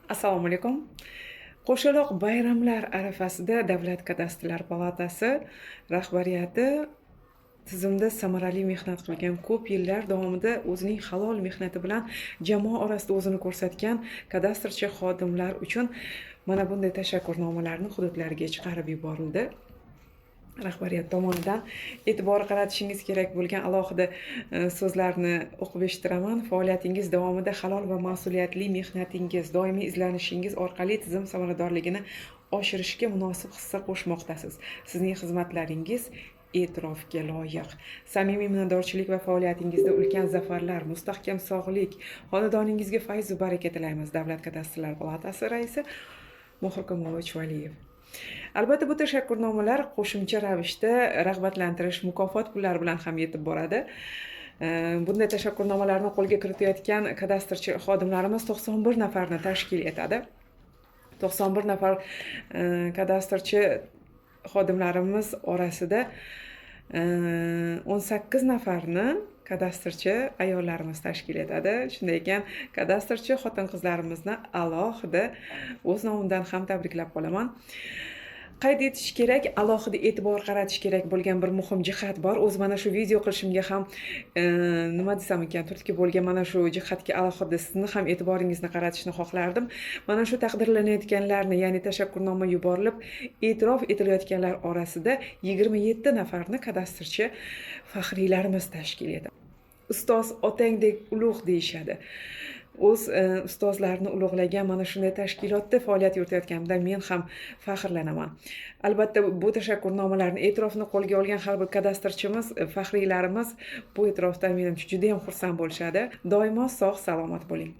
Assalomu alaykum. Qo'shaloq bayramlar arafasida Davlat kadastrlar palatasi rahbariyati tizimda samarali mehnat qilgan, ko'p yillar davomida o'zining halol mehnati bilan jamoa orasida o'zini ko'rsatgan kadastrchi xodimlar uchun mana bunday tashakkurnomalarni hududlariga chiqarib yuborildi. Rahbariyat tomonidan e'tibor qaratishingiz kerak bo'lgan alohida so'zlarni o'qib eshitiraman. Faoliyatingiz davomida halol va mas'uliyatli mehnatingiz, doimiy izlanishingiz orqali tizim samaradorligini oshirishga munosib hissa qo'shmoqdasiz. Sizning xizmatlaringiz e'tirofga loyiq. Samimiy minnatdorchilik va faoliyatingizda ulkan zafarlar, mustahkam sog'lik, xonadoningizga fayz va baraka tilaymiz. Davlat kadastrlar palatasi raisi Mohir Kamolovich Valiyev. Albatta, bu tashakkurnomalar qo'shimcha ravishda rag'batlantirish mukofot pullari bilan ham yetib boradi. Bunday tashakkurnomalarni qo'lga kiritayotgan kadastrchi xodimlarimiz 91 nafarni tashkil etadi. 91 nafar kadastrchi xodimlarimiz orasida 18 nafarni kadastrchi ayollarimiz tashkil etadi. Shunday ekan, kadastrchi xotin-qizlarimizni alohida o'z nomimdan ham tabriklab qolaman. Qayd etish kerak, alohida e'tibor qaratish kerak bo'lgan bir muhim jihat bor. O'z mana shu video qilishimga ham nima desam ekan, turtki bo'lgan mana shu jihatga alohida sizni ham e'tiboringizni qaratishni xohlardim. Mana shu taqdirlanayotganlarni, ya'ni tashakkurnoma yuborilib, e'tirof etilayotganlar orasida 27 nafarni kadastrchi faxriylarimiz tashkil etadi. Ustoz otangdek ulug' deyishadi. O'z ustozlarini ulug'lagan mana shunday tashkilotda faoliyat yuritayotganimdan men ham faxrlanaman. Albatta, bu tashakkurnomalarni, e'tirofni qo'lga olgan har bir kadastrchimiz, faxriylarimiz bu e'tirofdan menimcha juda ham xursand bo'lishadi. Doimo sog', salomat bo'ling.